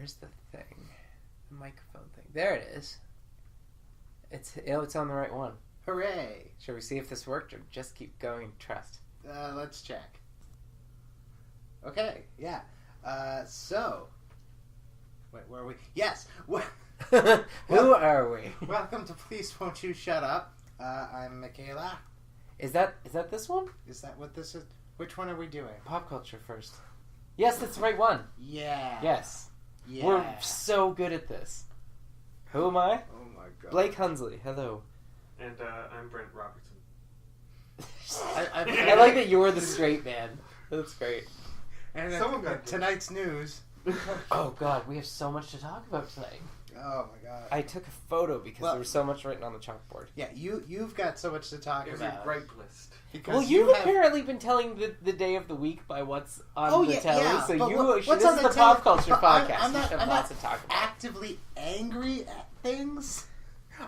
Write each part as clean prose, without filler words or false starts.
Where's the thing? The microphone thing. There it is. It's on the right one. Hooray! Shall we see if this worked or just keep going and trust? Let's check. Okay, yeah. So... Wait, where are we? Yes! Who are we? Welcome to Please Won't You Shut Up. I'm Michaela. Is that this one? Is that what this is? Which one are we doing? Pop culture first. Yes, that's the right one. Yeah. Yes. Yeah. We're so good at this. Who am I? Oh my god. Blake Hunsley. Hello. And I'm Brent Robertson. I like that you're the straight man. That's great. And Someone got tonight's news. Oh god, we have so much to talk about tonight. Oh my god. I took a photo because there was so much written on the chalkboard. Yeah, you've got so much to talk There's about. a gripe list. Well, you've apparently been telling the day of the week by what's on the telly, so this is the pop culture podcast. I'm not lots to talk about. Actively angry at things.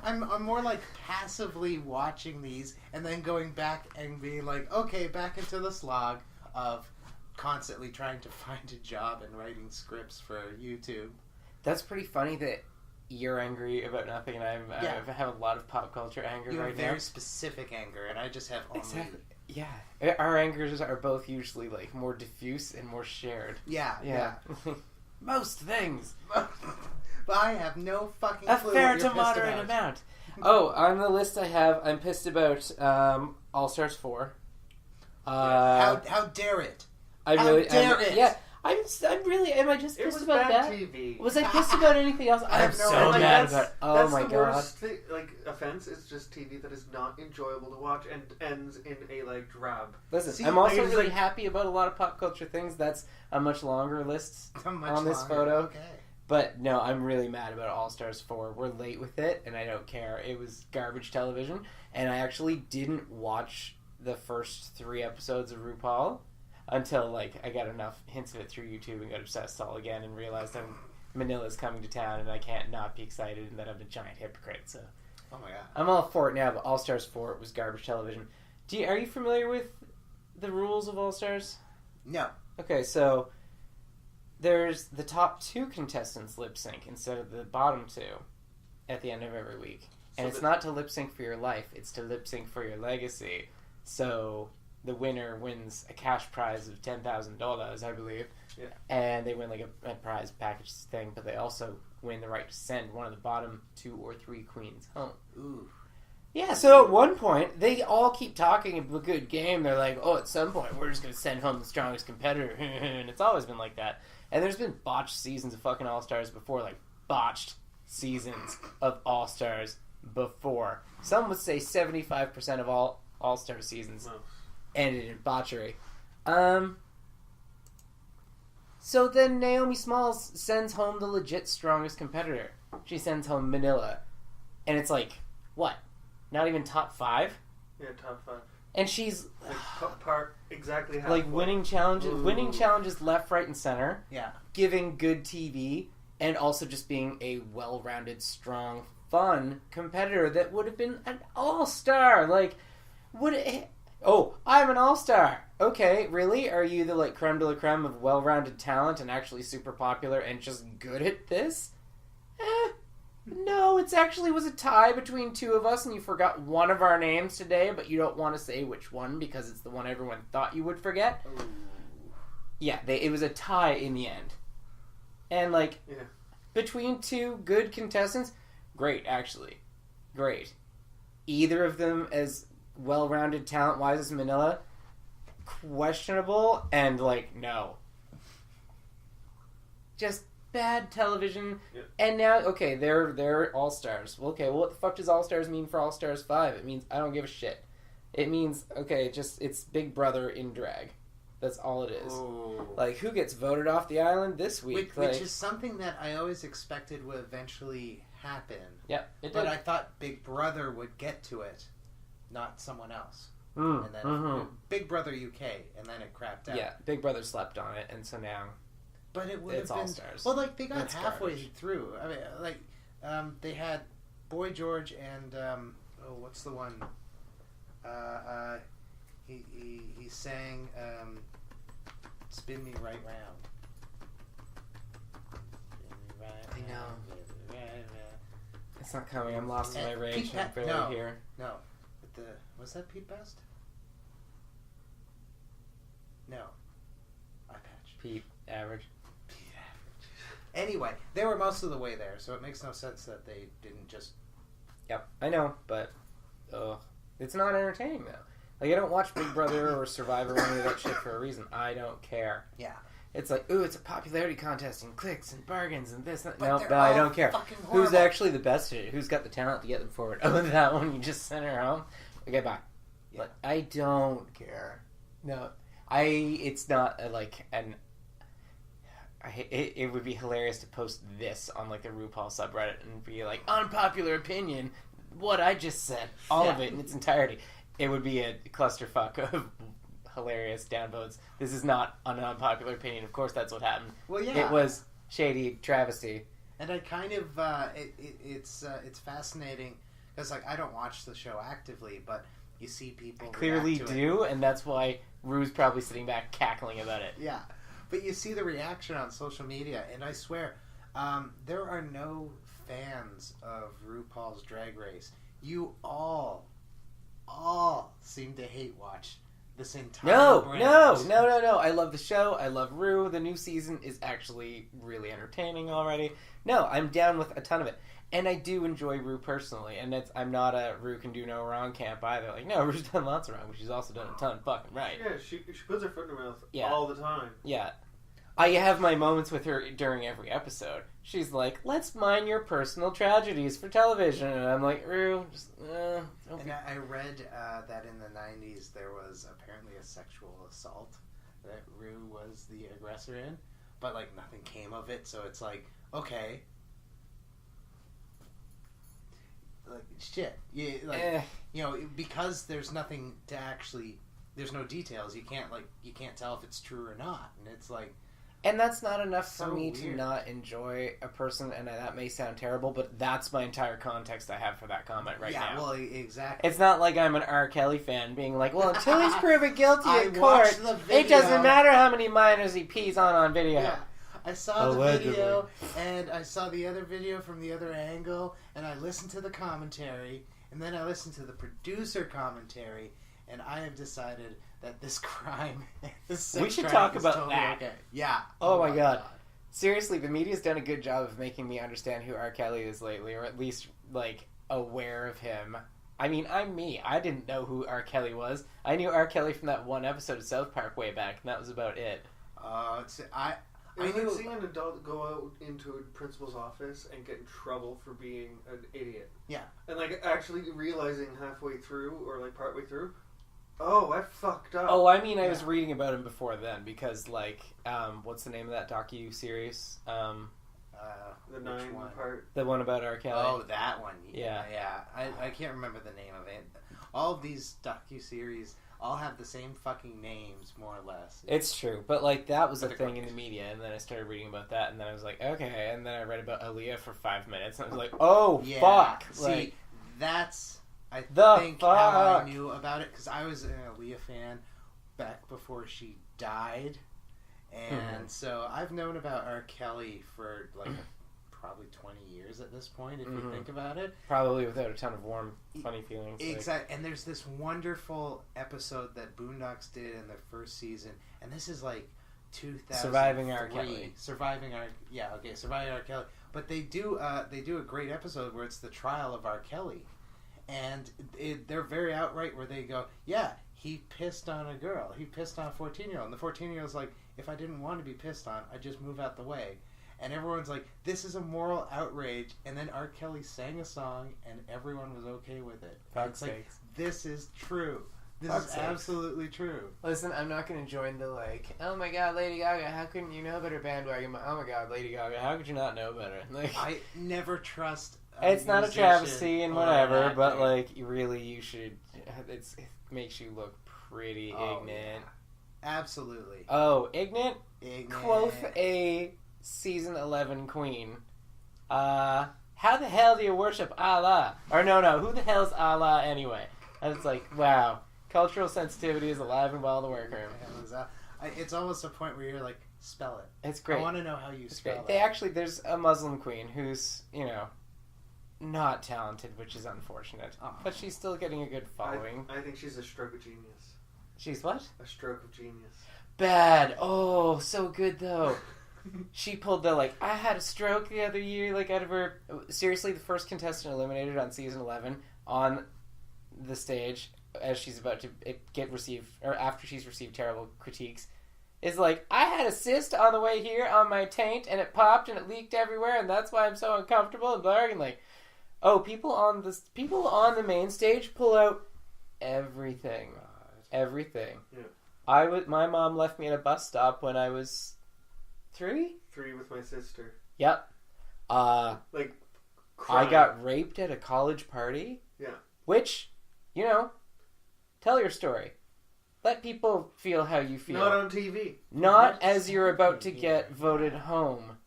I'm more like passively watching these and then going back and being like, okay, back into the slog of constantly trying to find a job and writing scripts for YouTube. That's pretty funny that you're angry about nothing, and I have a lot of pop culture anger you right have now. very specific anger, and I just have only... Exactly. Yeah. Our angers are both usually like more diffuse and more shared. Yeah. Most things. But I have no fucking A clue fair what you're to pissed moderate about. amount. Oh, on the list I'm pissed about All Stars 4. How dare it? Am I just It pissed was about bad that? TV. Was I pissed about anything else? I have I'm no so idea. mad about it. Oh that's my the god. worst offense is just TV that is not enjoyable to watch and ends in a drab. Listen, See, I'm also like, really happy about a lot of pop culture things. That's a much longer list on this longer. photo. Okay. But no, I'm really mad about All Stars 4. We're late with it, and I don't care. It was garbage television, and I actually didn't watch the first 3 episodes of RuPaul until I got enough hints of it through YouTube and got obsessed all again and realized Manila's coming to town and I can't not be excited and that I'm a giant hypocrite. So Oh my god. I'm all for it now, but All Stars 4 was garbage television. Are you familiar with the rules of All Stars? No. Okay, so there's the top 2 contestants lip sync instead of the bottom 2 at the end of every week. And it's not to lip sync for your life, it's to lip sync for your legacy. So the winner wins a cash prize of $10,000, I believe. Yeah. And they win a prize package thing, but they also win the right to send one of the bottom 2 or 3 queens home. Ooh. Yeah, so at one point, they all keep talking about a good game. They're like, oh, at some point, we're just going to send home the strongest competitor. And it's always been like that. And there's been botched seasons of fucking All-Stars before, botched seasons of All-Stars before. Some would say 75% of all All-Star seasons ended in botchery. So then Naomi Smalls sends home the legit strongest competitor. She sends home Manila. And it's what? Not even top 5? Yeah, top 5. And she's exactly halfway. winning challenges left, right, and center. Yeah. Giving Good TV, and also just being a well-rounded, strong, fun competitor that would have been an all-star. I'm an all-star. Okay, really? Are you the creme de la creme of well-rounded talent and actually super popular and just good at this? No, it actually was a tie between 2 of us, and you forgot one of our names today, but you don't want to say which one because it's the one everyone thought you would forget. Ooh. Yeah, it was a tie in the end. And, between 2 good contestants, great, actually. Great. Either of them as well-rounded talent-wise as Manila, questionable, and, no. Just bad television. Yeah. And now, okay, they're All-Stars. Well, okay, well, what the fuck does All-Stars mean for All-Stars 5? It means I don't give a shit. It means, okay, it's Big Brother in drag. That's all it is. Ooh. Who gets voted off the island this week? Which is something that I always expected would eventually happen. Yep, it did. But I thought Big Brother would get to it, not someone else. And then Big Brother UK, and then it crapped out. Yeah, Big Brother slept on it, and so now But it would it's have been All-Stars. well, they got It's halfway garbage. through. I mean, they had Boy George and what's the one? He sang "Spin Me Right Round." Spin me know. It's not coming. I'm lost in my rage. I'm barely here. No. Was that Pete Best? No. Eye patch. Pete Average. Anyway, they were most of the way there, so it makes no sense that they didn't just... Yep, I know, but it's not entertaining, though. Like, I don't watch Big Brother or Survivor or any of that shit for a reason. I don't care. Yeah. It's like, ooh, it's a popularity contest and clicks and bargains and this and that. But No, I don't care. Horrible. Who's actually the best at it? Who's got the talent to get them forward? Oh, that one, you just sent her home? Okay, bye. Yeah. But I don't care. No, it's not it would be hilarious to post this on like the RuPaul subreddit and be like, unpopular opinion, what I just said, all of it in its entirety. It would be a clusterfuck of hilarious downvotes. This is not an unpopular opinion. Of course, that's what happened. Well, yeah, it was shady travesty. And I kind of it's fascinating because like I don't watch the show actively, but you see people clearly do, and that's why Rue's probably sitting back cackling about it. Yeah. But you see the reaction on social media, and I swear, there are no fans of RuPaul's Drag Race. You all seem to hate watch this entire brand. No. I love the show. I love Rue. The new season is actually really entertaining already. No, I'm down with a ton of it. And I do enjoy Rue personally, and I'm not a Rue can do no wrong camp either. Like, no, Rue's done lots of wrong, but she's also done a ton fucking right. Yeah, she puts her foot in her mouth all the time. Yeah. I have my moments with her during every episode. She's like, let's mine your personal tragedies for television. And I'm like, Rue, just, okay. And I read that in the 90s there was apparently a sexual assault that Rue was the aggressor in, but like nothing came of it, so it's like, okay. Like shit, because there's nothing to actually, there's no details. You can't tell if it's true or not, and it's like, and that's not enough for me to not enjoy a person. And that may sound terrible, but that's my entire context I have for that comment now. Yeah, well, exactly. It's not like I'm an R. Kelly fan being like, well, until he's proven guilty in court, it doesn't matter how many minors he pees on video. Yeah. I saw the video, and I saw the other video from the other angle, and I listened to the commentary, and then I listened to the producer commentary, and I have decided that this crime, we should talk about totally that. Okay. Yeah. Oh my god. Seriously, the media's done a good job of making me understand who R. Kelly is lately, or at least, like, aware of him. I mean, I'm me. I didn't know who R. Kelly was. I knew R. Kelly from that one episode of South Park way back, and that was about it. It's like seeing an adult go out into a principal's office and get in trouble for being an idiot. Yeah. And, like, actually realizing halfway through, or, like, partway through, oh, I fucked up. Oh, I mean, I was reading about him before then, because, like, what's the name of that docu-series? The 9-part. The one about R. Kelly. Oh, that one. Yeah. I can't remember the name of it. All of these docu-series all have the same fucking names, more or less. It's true, but like that was a thing in the media, and then I started reading about that, and then I was like, okay, and then I read about Aaliyah for 5 minutes, and I was like, oh fuck! See, that's how I knew about it, because I was an Aaliyah fan back before she died, and so I've known about R. Kelly for like probably 20 years at this point, if you think about it. Probably without a ton of warm, funny feelings. Exactly. And there's this wonderful episode that Boondocks did in their first season, and this is like 2003. Surviving R. Kelly. Surviving R. Kelly. But they do a great episode where it's the trial of R. Kelly. And they're very outright where they go, yeah, he pissed on a girl. He pissed on a 14-year-old. And the 14-year-old's like, if I didn't want to be pissed on, I'd just move out the way. And everyone's like, this is a moral outrage. And then R. Kelly sang a song, and everyone was okay with it. It's like, this is true. This is absolutely true. Listen, I'm not going to join the, like, oh my god, Lady Gaga, how couldn't you know better bandwagon? Oh my god, Lady Gaga, how could you not know better? Like, I never trust it's not a travesty and whatever, but, like, you should, it makes you look pretty ignorant. Yeah. Absolutely. Oh, ignorant? Quoth a season 11 queen. How the hell do you worship Allah? Or no, who the hell's Allah anyway? And it's like, wow, cultural sensitivity is alive and well in the workroom. It's almost a point where you're like, Spell it. It's great. I want to know how you spell it. They actually, there's a Muslim queen who's, not talented, which is unfortunate. Oh. But she's still getting a good following. I think she's a stroke of genius. She's what? A stroke of genius. Bad. Oh, so good though. She pulled the, I had a stroke the other year, out of her... Seriously, the first contestant eliminated on season 11 on the stage as she's about to after she's received terrible critiques, is I had a cyst on the way here on my taint, and it popped and it leaked everywhere, and that's why I'm so uncomfortable, and blah, and people on the main stage pull out everything. Everything. Yeah. My mom left me at a bus stop when I was 3? 3 with my sister. Yep. Crying. I got raped at a college party. Yeah. Which, tell your story. Let people feel how you feel. Not on TV. Not as you're about to get voted home.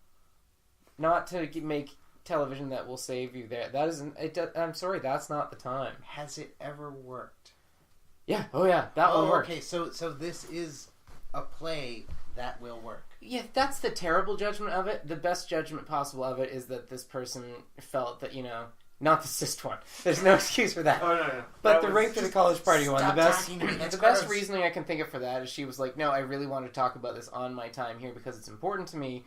Not to make television that will save you there. That isn't... I'm sorry, that's not the time. Has it ever worked? Yeah. Oh, yeah. That one worked. Okay, so this is a play that will work. Yeah, that's the terrible judgment of it. The best judgment possible of it is that this person felt that, not the cyst one. There's no excuse for that. Oh, no. But the rape to the college party one, the best best reasoning I can think of for that is she was like, no, I really want to talk about this on my time here because it's important to me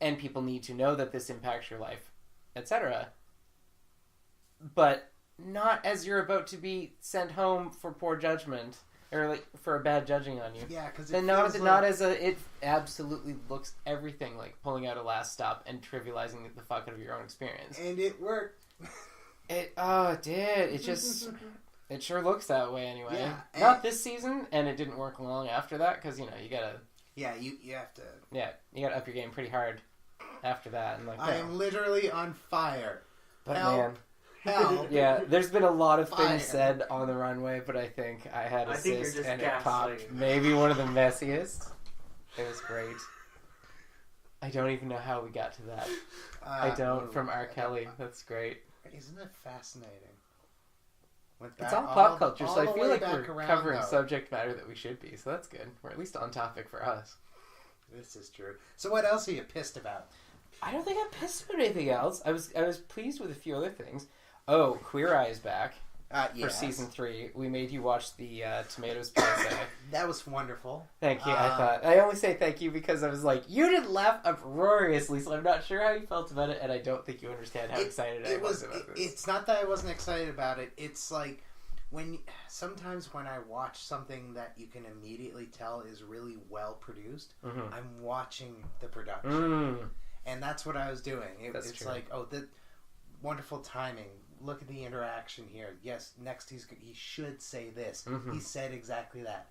and people need to know that this impacts your life, etc. But not as you're about to be sent home for poor judgment. Or for a bad judging on you. Yeah, because it absolutely looks everything like pulling out a last stop and trivializing the fuck out of your own experience. And it worked. It did. It just it sure looks that way anyway. Yeah, not this season, and it didn't work long after that because you gotta. Yeah, you have to. Yeah, you gotta up your game pretty hard after that, and I am literally on fire. But Help. Man. Hell. Yeah, there's been a lot of things said on the runway, but I think I had a cyst and it popped. Maybe one of the messiest. It was great. I don't even know how we got to that. I don't. From R. Kelly. That's great. Isn't it fascinating? It's all pop culture, so I feel like we're covering though. Subject matter that we should be, so that's good. We're at least on topic for us. This is true. So what else are you pissed about? I don't think I'm pissed about anything else. I was pleased with a few other things. Oh, Queer Eye is back for season 3. We made you watch the Tomatoes PSA. That was wonderful. Thank you. I only say thank you because I was like, you didn't laugh uproariously, so I'm not sure how you felt about it, and I don't think you understand how excited I was about this. It's not that I wasn't excited about it. It's like sometimes when I watch something that you can immediately tell is really well produced, I'm watching the production, and that's what I was doing. It's true. Like, the wonderful timing. Look at the interaction here. Yes, next he should say this. He said exactly that.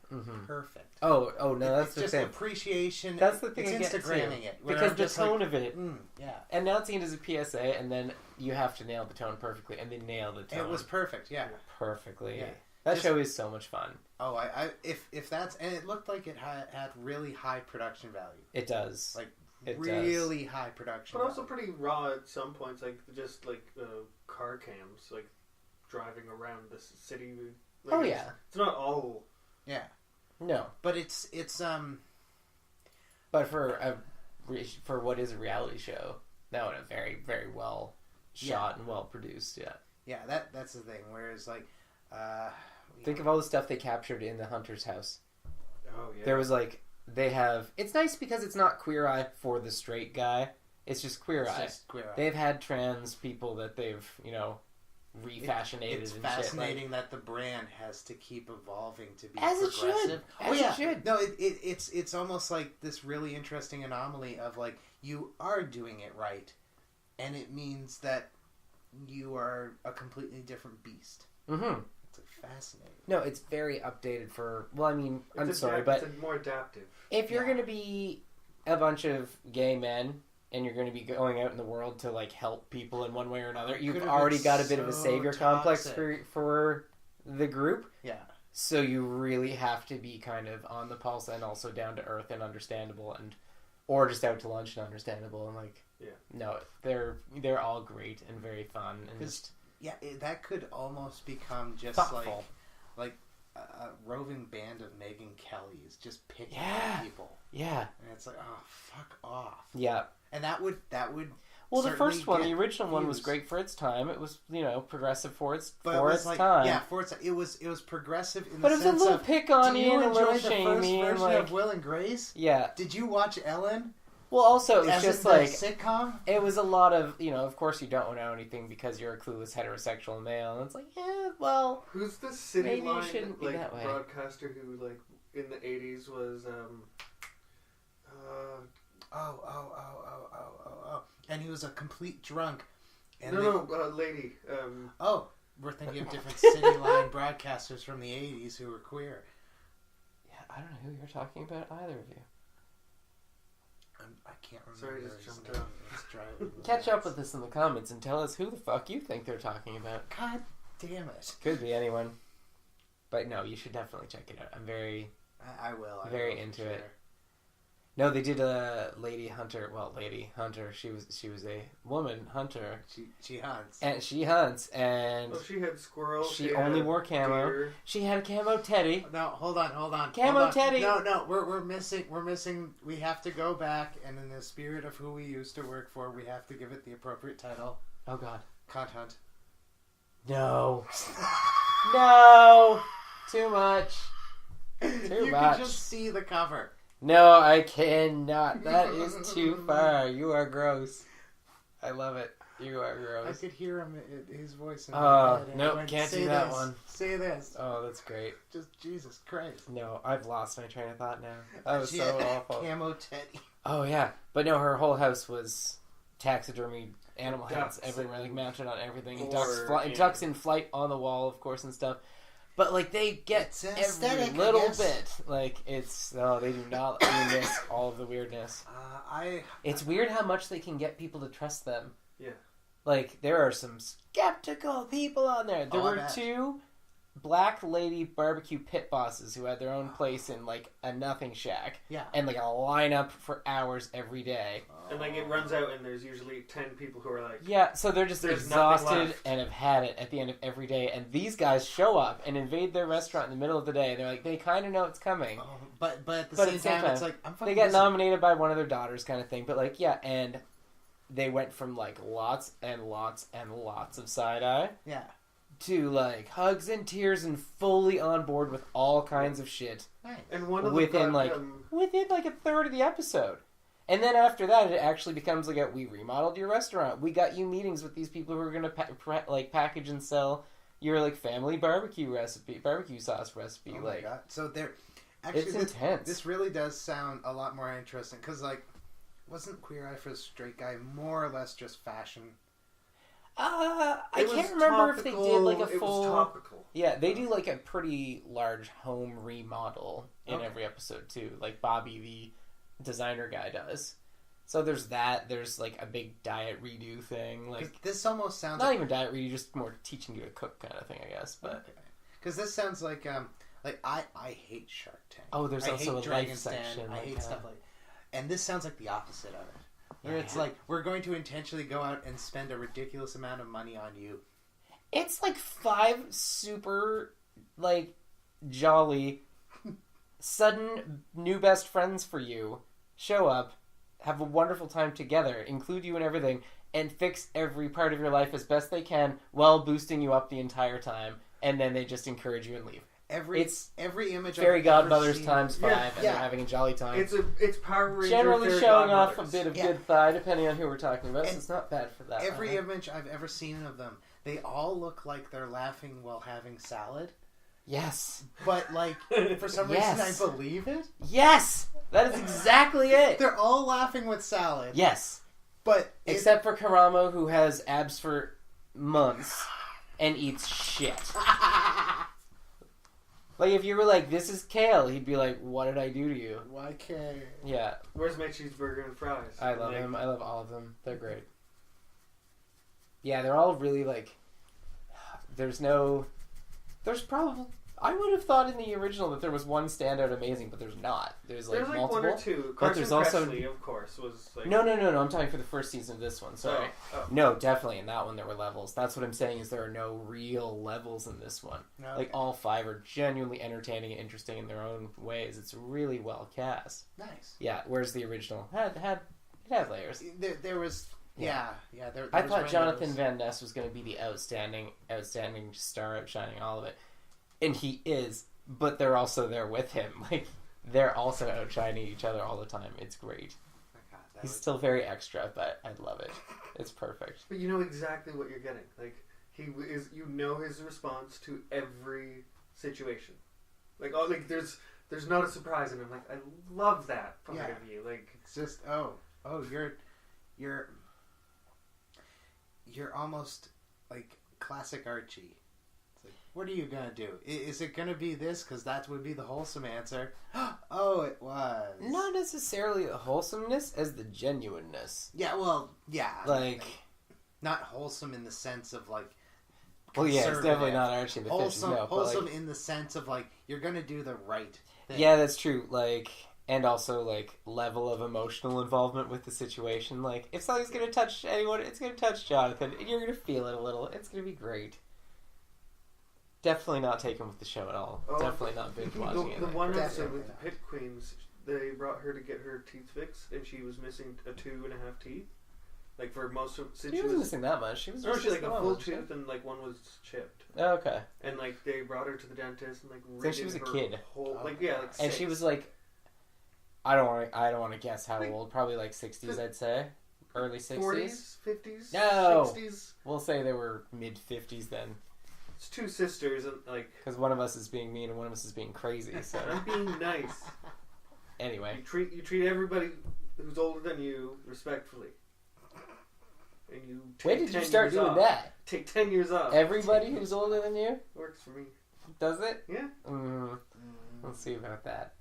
Perfect. Oh no, that's the just thing. Appreciation. That's the thing. It's Instagramming it because the tone of it. Yeah. And now it's seen as a PSA, and then you have to nail the tone perfectly, and they nail the tone. It was perfect. Yeah. Perfectly. Yeah. That show is so much fun. Oh, if that's and it looked like it had really high production value. It does. Really high production, but also pretty raw at some points, just car cams, driving around the city. It's not all. Yeah. No, but it's. But for what is a reality show, that would have very very well shot and well produced. Yeah. Yeah, that's the thing. Whereas think of all the stuff they captured in the Hunter's house. Oh yeah. There was it's nice because it's not Queer Eye for the straight guy. It's just Queer Eye. They've had trans people that they've, refashionated it's and fascinating shit. That the brand has to keep evolving to be as progressive. It should. No, it's almost like this really interesting anomaly of you are doing it right, and it means that you are a completely different beast. Mm-hmm. Fascinating. No, it's very updated for... Well, I mean, it's more adaptive. If you're going to be a bunch of gay men and you're going to be going out in the world to help people in one way or another, you've already got a bit of a savior complex for the group. Yeah. So you really have to be kind of on the pulse and also down to earth and understandable, or just out to lunch and understandable and no, they're all great and very fun and just. Yeah, that could almost become just thoughtful. like a roving band of Megyn Kellys just picking on people. Yeah. And it's like, oh, fuck off. Yeah. And that would well, the first one, the original one, was great for its time. It was, progressive for its time. Yeah, for its it was progressive in but the sense of... But it was a little pick on you and a little shamey. The first version of Will and Grace? Yeah. Did you watch Ellen? Well, also, it was just like... sitcom? It was a lot of, of course you don't know anything because you're a clueless heterosexual male. And it's like, yeah, well... Who's the City maybe Line, it shouldn't be that way. broadcaster who, in the 80s was, And he was a complete drunk. And lady. We're thinking of different City Line broadcasters from the 80s who were queer. Yeah, I don't know who you're talking about, either of you. I can't remember. Sorry, just jumped out. Catch up with us in the comments and tell us who the fuck you think they're talking about. God damn it. Could be anyone. But no, you should definitely check it out. I'm very... I will. Very into it. No, they did a lady hunter. Well, lady hunter. She was a woman hunter. She hunts. And she hunts, and she had squirrels. She only wore camo. Deer. She had a camo teddy. No, hold on. Camo teddy. No, we're missing. We have to go back, and in the spirit of who we used to work for, we have to give it the appropriate title. Oh God. Cunt hunt. No. No. Too much. You can just see the cover. No, I cannot. That is too far. You are gross. I love it. You are gross. I could hear him, his voice in my head. Nope, can't do that one. Say this. Oh, that's great. Just Jesus Christ. No, I've lost my train of thought now. That was so awful. Camo teddy. Oh, yeah. But no, her whole house was taxidermy animal heads everywhere, mounted on everything. Ducks in flight on the wall, of course, and stuff. But, they get every little bit. They do not miss all of the weirdness. It's weird how much they can get people to trust them. Yeah. There are some skeptical people on there. There were two black lady barbecue pit bosses who had their own place in, a nothing shack. Yeah. And, a lineup for hours every day. And, it runs out and there's usually 10 people who are Yeah, so they're just exhausted and have had it at the end of every day. And these guys show up and invade their restaurant in the middle of the day. And they're they kind of know it's coming. But at the same time, it's I'm fucking they get nominated by one of their daughters kind of thing. But, and they went from, lots and lots and lots of side-eye. Yeah. To hugs and tears and fully on board with all kinds of shit. Nice. And one of within a third of the episode. And then after that, it actually becomes we remodeled your restaurant. We got you meetings with these people who are going to package and sell your family barbecue sauce recipe. Oh my God. So actually, it's intense. This really does sound a lot more interesting because wasn't Queer Eye for the Straight Guy more or less just fashion? I can't remember if they did a full... It was topical. Yeah, they do a pretty large home remodel in every episode too. Bobby, the designer guy, does. So there's that. There's a big diet redo thing. This almost sounds not even diet redo, just more teaching you to cook kind of thing, I guess. But because this sounds I hate Shark Tank. Oh, there's also a life Den. section. I hate stuff and this sounds like the opposite of it. Where it's we're going to intentionally go out and spend a ridiculous amount of money on you. It's 5 super, jolly, sudden new best friends for you show up, have a wonderful time together, include you in everything, and fix every part of your life as best they can while boosting you up the entire time, and then they just encourage you and leave. Every image Fairy Godmothers seen, times 5, and they're having a jolly time. It's Power Rangers. Generally showing off a bit of good thigh, depending on who we're talking about. So it's not bad for that. Every image I've ever seen of them, they all look like they're laughing while having salad. Yes. But for some reason, I believe it. Yes, that is exactly it. They're all laughing with salad. Yes, but except for Karamo, who has abs for months and eats shit. If you were this is kale, he'd be what did I do to you? Why kale? Yeah. Where's my cheeseburger and fries? I love him. I love all of them. They're great. Yeah, they're all really there's probably, I would have thought in the original that there was one standout amazing, but there's not. There's multiple. One or two. But there's also Presley, of course, was like... No. I'm talking for the first season of this one. Sorry. Oh. No, definitely in that one there were levels. That's what I'm saying is there are no real levels in this one. No. Like all 5 are genuinely entertaining and interesting in their own ways. It's really well cast. Nice. Yeah. Whereas the original had layers. There was. Yeah. There I was thought Jonathan randos. Van Ness was going to be the outstanding star outshining all of it, and he is. But they're also there with him. Like, they're also outshining each other all the time. It's great. Oh my God, He's still very extra, but I love it. It's perfect. But you know exactly what you're getting. Like, you know his response to every situation. Like, there's not a surprise in him. Like, I love that part of you. Like, it's just, you're almost like classic Archie. Like, what are you gonna do? Is it gonna be this? Because that would be the wholesome answer. Oh, it was. Not necessarily the wholesomeness as the genuineness. Yeah, well, yeah. Like, not wholesome in the sense of like. Well, yeah, it's definitely not Archie in the wholesome. 50s. No, Wholesome like, in the sense of like you're gonna do the right thing. Yeah, that's true. Like, and also like level of emotional involvement with the situation. Like, if something's gonna touch anyone, it's gonna touch Jonathan, and you're gonna feel it a little. It's gonna be great. Definitely not taken with the show at all. Definitely not binge watching it. The one episode with the Pit Queens, they brought her to get her teeth fixed, and she was missing 2.5 teeth. Like for most of, since she wasn't missing that much. She was. No, she like a full tooth, and like one was chipped. Oh, okay. And like they brought her to the dentist, and like so she was a kid. Like yeah, like and 6. she was like, I don't want to guess how old. Probably like 60s, I'd say. Early 60s. 40s, 50s. No. 60s. We'll say they were mid 50s then. It's 2 sisters, and like because one of us is being mean and one of us is being crazy. So I'm being nice. Anyway, you treat everybody who's older than you respectfully. And you when did you start doing that? Take 10 years off. Everybody who's older than you? Works for me. Does it? Yeah. Let's see about that.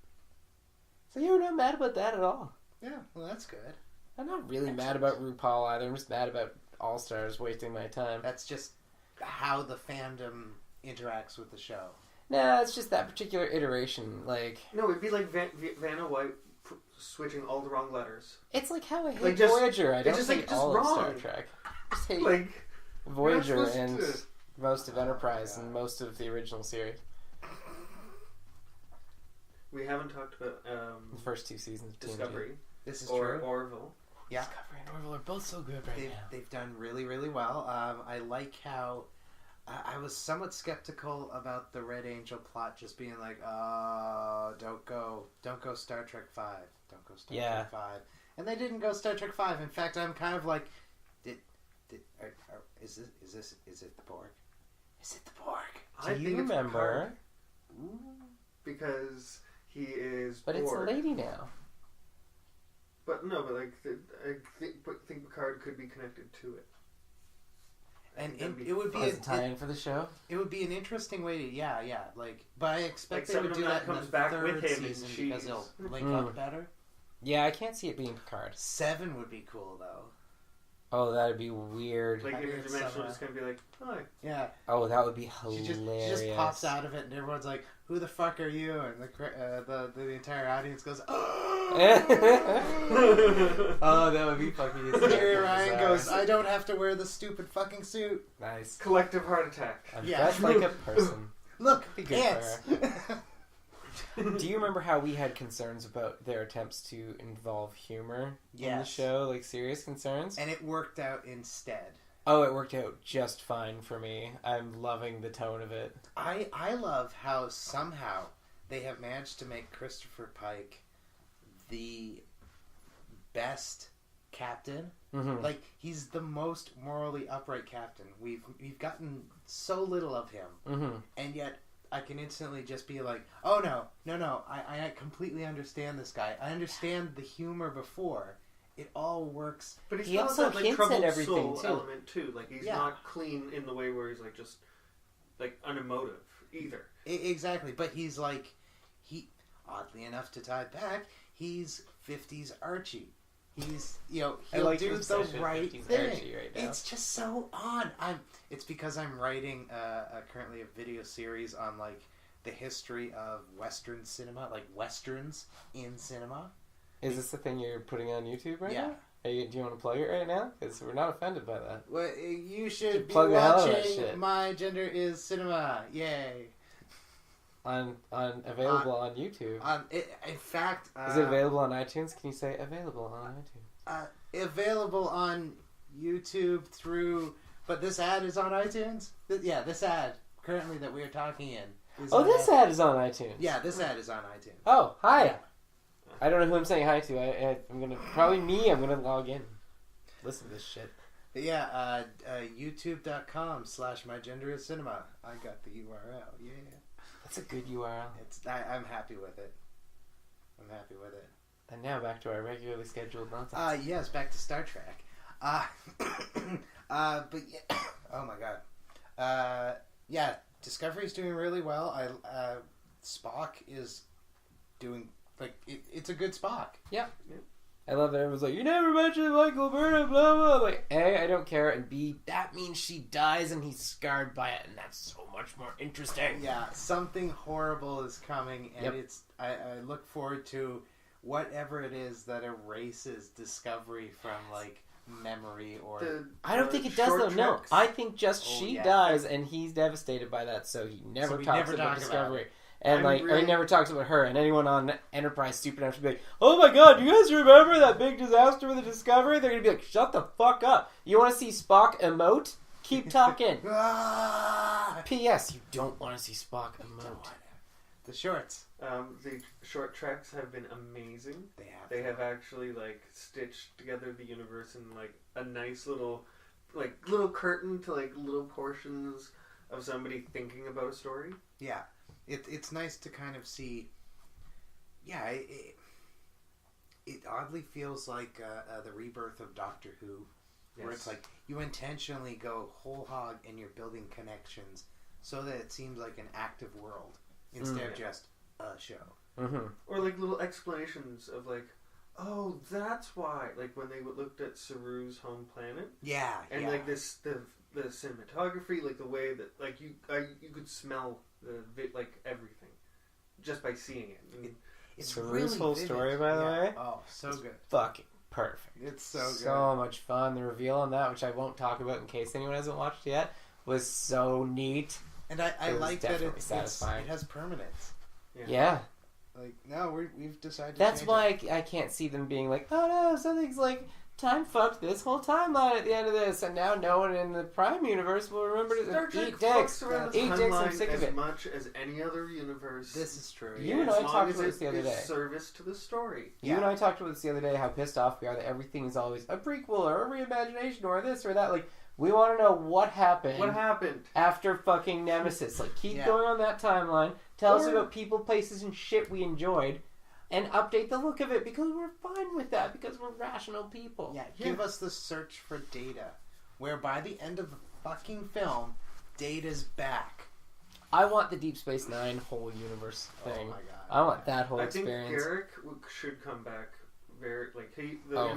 So you were not mad about that at all? Yeah, well that's good. I'm not really mad about RuPaul either. I'm just mad about All Stars wasting my time. That's just how the fandom interacts with the show. Nah, it's just that particular iteration. Like, no, it'd be like Vanna White switching all the wrong letters. It's like how I hate like just, Voyager. I don't just, hate like, just all wrong. of Star Trek. I just hate like Voyager and most of Enterprise and most of the original series. We haven't talked about the first 2 seasons of Discovery. This is true. Orville. Yeah. Discovery and Orville are both so good right now. They've done really, really well. I like how I was somewhat skeptical about the Red Angel plot just being like, oh, don't go Star Trek 5. Don't go Star Trek 5. And they didn't go Star Trek 5. In fact, I'm kind of like, is it the Borg? Is it the Borg? Do you remember? Because he is But bored. it's a lady now. But no, but like I think Picard could be connected to it. And it would be a tie-in for the show. It would be an interesting way to like. But I expect like they would do that in the back third with him season and because they'll link up better. Yeah, I can't see it being Picard. 7 would be cool though. Oh, that'd be weird. Like interdimensional, just gonna be like, hi. Yeah. Oh, that would be hilarious. She just pops out of it, and everyone's like, "Who the fuck are you?" And the entire audience goes, "Oh!" Oh, that would be fucking hysterical. Here Ryan goes, "I don't have to wear the stupid fucking suit." Nice. Collective heart attack. That's like a person. Look, be good ants. Do you remember how we had concerns about their attempts to involve humor in the show, like serious concerns? And it worked out instead. Oh, it worked out just fine for me. I'm loving the tone of it. I love how somehow they have managed to make Christopher Pike the best captain. Mm-hmm. Like, he's the most morally upright captain. We've gotten so little of him, and yet I can instantly just be like, oh no, I completely understand this guy. I understand the humor before. It all works. But he's he not also that, like, hints troubled at everything soul too. element too. Like he's not clean in the way where he's like just like unemotive either. Exactly, but he's like, oddly enough to tie it back, he's 50s Archie. He's, he'll do the right thing. Right now. It's just so odd. It's because I'm writing currently a video series on like the history of Western cinema, like Westerns in cinema. Is this the thing you're putting on YouTube right Yeah. now? Do you want to plug it right now? Because we're not offended by that. Well, you should be plug the hell out of that watching shit. My Gender is Cinema. Yay. Available on YouTube. In fact... Is it available on iTunes? Can you say available on iTunes? Available on YouTube through... But this ad is on iTunes? This ad currently that we are talking in. This ad is on iTunes. Yeah, this ad is on iTunes. Oh, hi. Yeah. I don't know who I'm saying hi to. I'm going to... Probably me. I'm going to log in. Listen to this shit. But yeah, youtube.com/mygenderiscinema. I got the URL. Yeah. That's a good URL. I'm happy with it. And now back to our regularly scheduled nonsense. Yes, back to Star Trek. But yeah, oh my god. Yeah, Discovery's doing really well. Spock is doing it's a good Spock. Yeah. I love that everyone's like, you never mentioned Michael Burnham, blah blah. Like, A, I don't care, and B, that means she dies and he's scarred by it, and that's so much more interesting. Yeah, something horrible is coming, and I look forward to whatever it is that erases Discovery from memory or. I don't think it does though. No, I think just she dies and he's devastated by that, so he never talks about Discovery. And he never talks about her. And anyone on Enterprise Supernatural should be like, "Oh my god, you guys remember that big disaster with the Discovery?" They're gonna be like, "Shut the fuck up! You want to see Spock emote? Keep talking." P.S. You don't want to see Spock emote. The shorts. The short treks have been amazing. They have actually stitched together the universe in a nice little curtain to little portions of somebody thinking about a story. Yeah. It's nice to kind of see. Yeah, it oddly feels like the rebirth of Doctor Who, where it's like you intentionally go whole hog and you're building connections so that it seems like an active world instead of just a show. Mm-hmm. Or little explanations of oh, that's why. When they looked at Saru's home planet. Yeah, and this the cinematography, the way that you could smell everything just by seeing it. It's Saru's really whole vivid. story, by the way. Oh, so good. Fucking perfect. It's so good. So much fun. The reveal on that, which I won't talk about in case anyone hasn't watched yet, was so neat. And I like that it satisfying. It has permanence. Yeah. We've decided. That's why I can't see them being like, oh no, something's time fucked this whole timeline at the end of this, and now no one in the Prime universe will remember to eat dicks. Eat dicks, I'm sick of it. As much as any other universe. This is true. You and I talked about this the other day. Service to the story. You and I talked about this the other day, how pissed off we are that everything is always a prequel or a reimagination or this or that. We want to know what happened. What happened? After fucking Nemesis. Keep going on that timeline. Tell us about people, places, and shit we enjoyed. And update the look of it, because we're fine with that, because we're rational people. Yeah, give us the search for Data, where by the end of the fucking film, Data's back. I want the Deep Space Nine whole universe thing. Oh my god. I want that whole experience. I think Garrick should come back. Of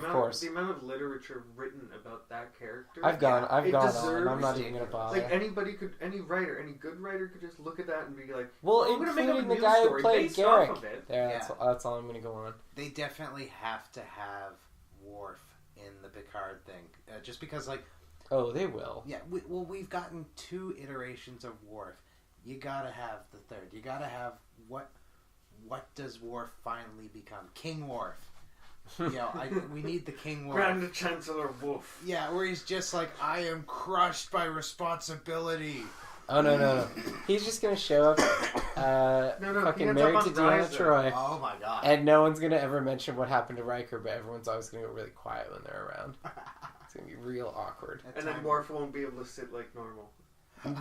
course. The amount of literature written about that character. I've gone on. I'm not even going to bother. Any good writer could just look at that and be like, well, including the guy who played Garrick. That's all I'm going to go on. They definitely have to have Worf in the Picard thing, just because oh, they will. Yeah, we've gotten 2 iterations of Worf. You gotta have the third. You gotta have what does Worf finally become? King Worf. We need the King Worf. Grand Chancellor Wolf. Yeah, where he's just I am crushed by responsibility. Oh, no. He's just going to show up fucking married to Deanna Troi. Oh, my God. And no one's going to ever mention what happened to Riker, but everyone's always going to go really quiet when they're around. It's going to be real awkward. And then Worf won't be able to sit like normal.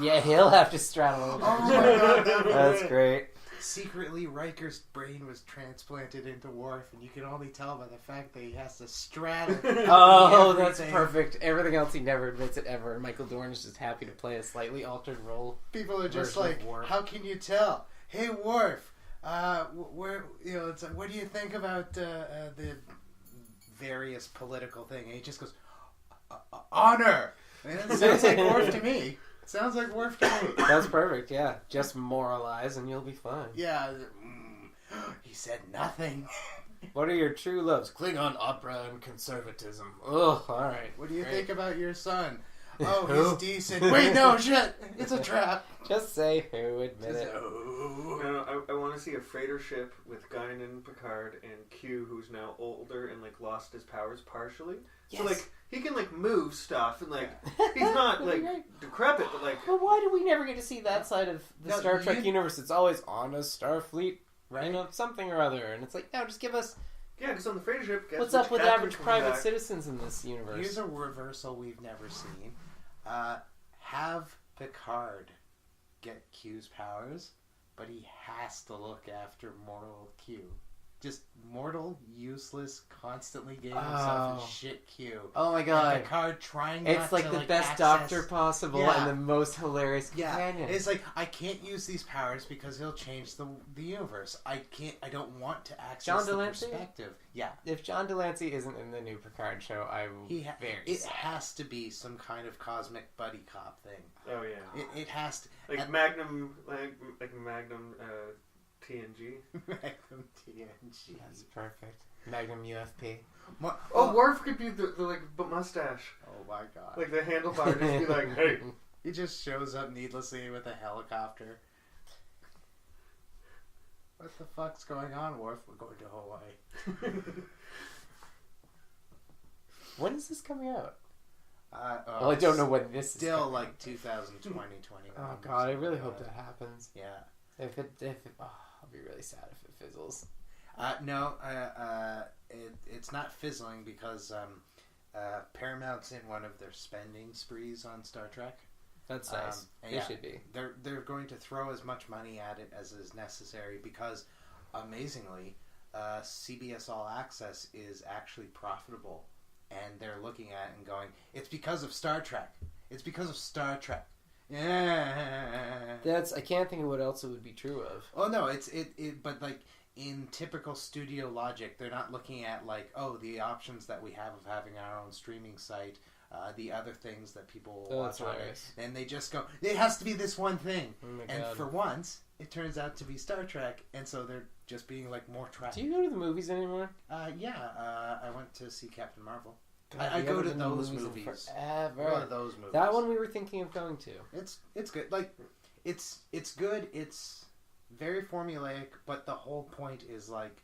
Yeah, he'll have to straddle over. Oh, my God. That's great. Secretly, Riker's brain was transplanted into Worf, and you can only tell by the fact that he has to straddle. Oh, that's perfect. Everything else he never admits it ever. Michael Dorn is just happy to play a slightly altered role. People are just how can you tell? Hey, Worf, it's what do you think about the various political thing? And he just goes, honor. And it sounds like Worf to me. Sounds like Worf to me. That's perfect, yeah. Just moralize and you'll be fine. Yeah. He said nothing. What are your true loves? Klingon opera and conservatism. Ugh, alright. What do you Great. think about your son? Oh, he's decent. Wait, no, shit. It's a trap. Just say who, admit it. No, I want to see a freighter ship with Guinan, Picard, and Q, who's now older and like lost his powers partially. Yes. So like he can like move stuff and like he's not like decrepit, but like. But why do we never get to see that side of the No, Star Trek universe? It's always on a Starfleet, right? You know, something or other, and it's like, no, just give us. Yeah, because on the freighter ship, guess What's which up with captain average comes private back? citizens in this universe? Here's a reversal we've never seen. Have Picard get Q's powers, but he has to look after mortal Q. Just mortal, useless, constantly getting himself in shit Q. Oh my god. And Picard trying It's not like to, the like, best access... doctor possible Yeah. and the most hilarious Yeah, companion. it's like, I can't use these powers because he'll change the universe. I don't want to access John the Delancey? perspective. Yeah. If John Delancey isn't in the new Picard show, I will be very It sad. has to be some kind of cosmic buddy cop thing. Oh yeah. It has to. Like and- Magnum, like Magnum TNG. Magnum TNG. That's perfect. Magnum UFP. Oh, Worf could be the like mustache, Oh my god. like the handlebar, just be like, hey. He just shows up needlessly with a helicopter. What the fuck's going on, Worf? We're going to Hawaii. When is this coming out? Well, I don't know when this is Still coming like out. 2020, 21. Oh god, I really hope that happens. Yeah. If it I'll be really sad if it fizzles. No, it's not fizzling because Paramount's in one of their spending sprees on Star Trek. That's nice. They yeah, should be. They're going to throw as much money at it as is necessary because, amazingly, CBS All Access is actually profitable, and they're looking at it and going, "It's because of Star Trek. It's because of Star Trek." Yeah. I can't think of what else it would be true of. Oh no, but like in typical studio logic, they're not looking at like, oh, the options that we have of having our own streaming site, the other things that people will watch on it, and they just go, it has to be this one thing. Oh my and God. for once, it turns out to be Star Trek, and so they're just being like more trapped. Do you go to the movies anymore? I went to see Captain Marvel. God, I we go haven't to been those in movies. forever. I go to those movies. That one we were thinking of going to. It's good. Like it's good. It's very formulaic, but the whole point is like,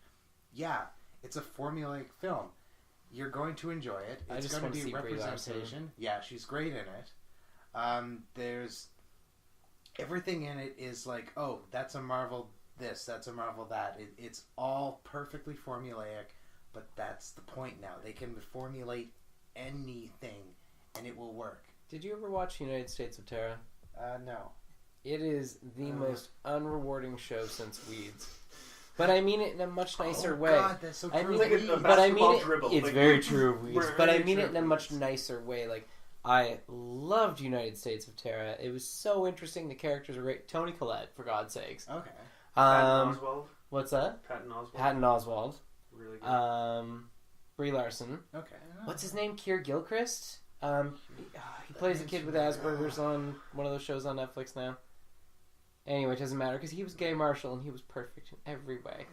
yeah, it's a formulaic film. You're going to enjoy it. It's going to be representation. Yeah, she's great in it. There's everything in it is like, oh, that's a Marvel this, that's a Marvel that. It's all perfectly formulaic, but that's the point now. They can formulate anything, and it will work. Did you ever watch United States of Terra? No. It is the most unrewarding show since Weeds. But I mean it in a much nicer way. God, that's so I true. mean, Like a but I mean basketball it. dribble. It's Like, very true of Weeds, we're but I very mean true it in a of much Weeds. nicer way. Like I loved United States of Terra. It was so interesting. The characters were great. Tony Collette, for God's sakes. Okay. Patton Oswalt. What's that? Patton Oswalt. Patton Oswalt. Really good. Brie Larson. Okay. What's his name? Keir Gilchrist. He plays a kid with Asperger's on one of those shows on Netflix now. Anyway, it doesn't matter because he was Gay Marshall and he was perfect in every way.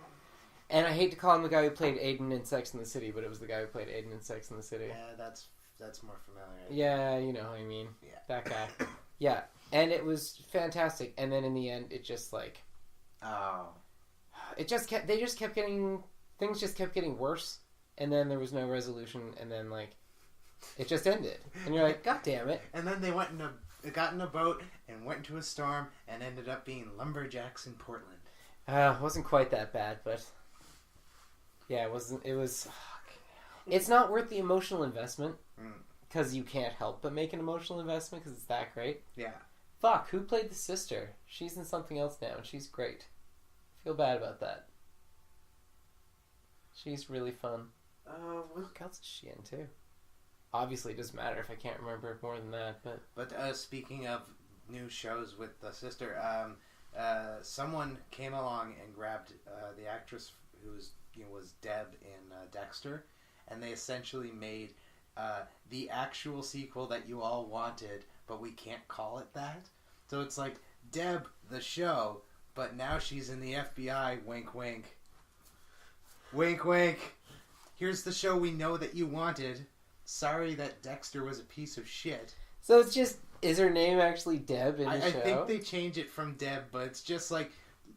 And I hate to call him the guy who played Aiden in Sex and the City, but it was the guy who played Aiden in Sex and the City. Yeah, that's more familiar. Yeah, you know what I mean. Yeah. That guy. Yeah, and it was fantastic. And then in the end, it just like Oh. things just kept getting worse. And then there was no resolution. And then like it just ended. And you're like, God damn it. And then they got in a boat and went into a storm and ended up being lumberjacks in Portland. It wasn't quite that bad, but yeah, it wasn't. It was. It's not worth the emotional investment because you can't help but make an emotional investment because it's that great. Yeah. Fuck, who played the sister? She's in something else now, and she's great. I feel bad about that. She's really fun. What else is she in too? Obviously, it doesn't matter if I can't remember more than that. But speaking of new shows with the sister, someone came along and grabbed the actress who was Deb in Dexter, and they essentially made the actual sequel that you all wanted, but we can't call it that. So it's like Deb, the show, but now she's in the FBI. Wink, wink. Wink, wink. Here's the show we know that you wanted. Sorry that Dexter was a piece of shit. So it's just, is her name actually Deb in the show? I think they change it from Deb, but it's just like...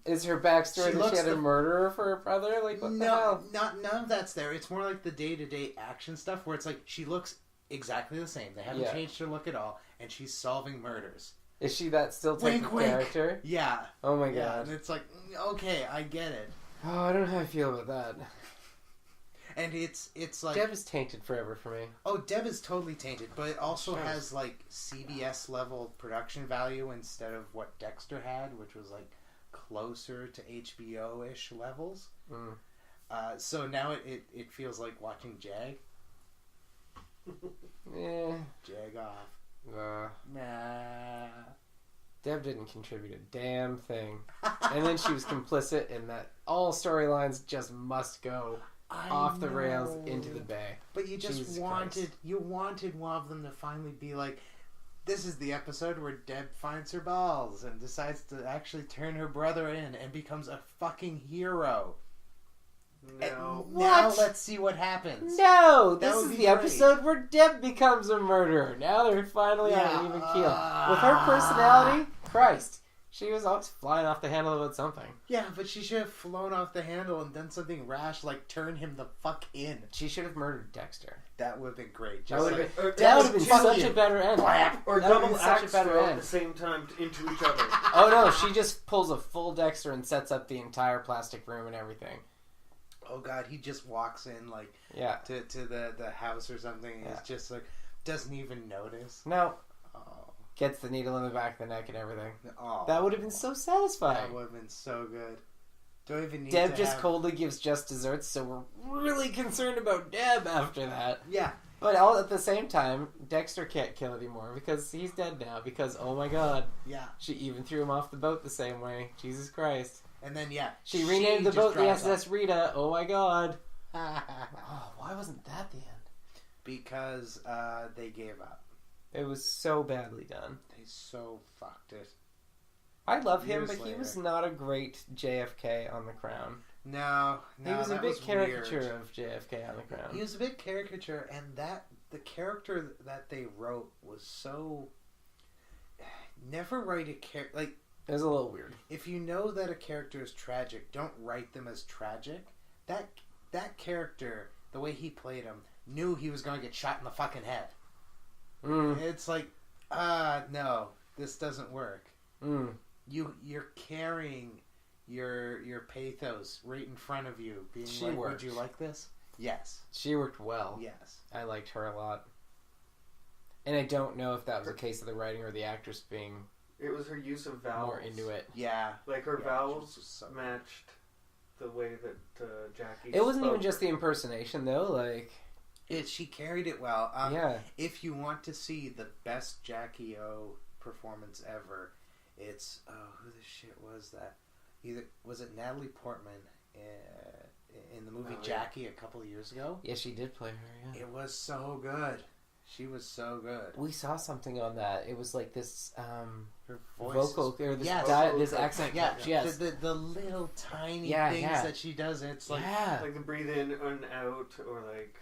Is her backstory that she had a murderer for her brother? Like, what the hell? None of that's there. It's more like the day-to-day action stuff where it's like she looks exactly the same. They haven't changed her look at all, and she's solving murders. Is she that still type of character? Yeah. Oh my god. And it's like, okay, I get it. Oh, I don't know how I feel about that. And it's like... Deb is tainted forever for me. Oh, Deb is totally tainted, but it also has, like, CBS-level production value instead of what Dexter had, which was, like, closer to HBO-ish levels. So now it feels like watching Jag. Jag off. Nah. Deb didn't contribute a damn thing. And then she was complicit in that all storylines just must go off the rails into the bay. But you just wanted one of them to finally be like, this is the episode where Deb finds her balls and decides to actually turn her brother in and becomes a fucking hero. No. Now let's see what happens. No! This is the episode where Deb becomes a murderer. Now they're finally on an even keel. With her personality, Christ. She was always flying off the handle about something. Yeah, but she should have flown off the handle and done something rash like turn him the fuck in. She should have murdered Dexter. That would have been great. That would have been such a better end. Or double axe throw at the same time into each other. Oh no, she just pulls a full Dexter and sets up the entire plastic room and everything. Oh god, he just walks in like to the house or something and he's just like doesn't even notice. No. Gets the needle in the back of the neck and everything. Oh, that would have been so satisfying. That would have been so good. Don't even need Deb just coldly gives just desserts, so we're really concerned about Deb after that. Yeah. But all at the same time, Dexter can't kill anymore because he's dead now. Because, oh my god. Yeah. She even threw him off the boat the same way. Jesus Christ. And then, she renamed the boat the SS Rita. Oh my god. Oh, why wasn't that the end? Because they gave up. It was so badly done. They so fucked it. I love him, but he was not a great JFK on the Crown. No, he was a big caricature of JFK on the Crown. He was a big caricature, and the character that they wrote was so... Never write a character... Like, it was a little weird. If you know that a character is tragic, don't write them as tragic. That character, the way he played him, knew he was going to get shot in the fucking head. It's like, no, this doesn't work. You're carrying your pathos right in front of you, being would you like this? Yes. She worked well. Yes. I liked her a lot. And I don't know if that was a case of the writing or the actress being... It was her use of vowels. More into it. Yeah. Like her vowels matched the way that Jackie It wasn't even just the impersonation, though, like... She carried it well. Yeah. If you want to see the best Jackie O performance ever, it's who the shit was that? Was it Natalie Portman in the movie Jackie a couple of years ago? Yeah, she did play her. Yeah. It was so good. She was so good. We saw something on that. It was like this her voice vocal or this this accent. Yeah, yes. The little tiny things that she does. It's like like the breathe in and out, or like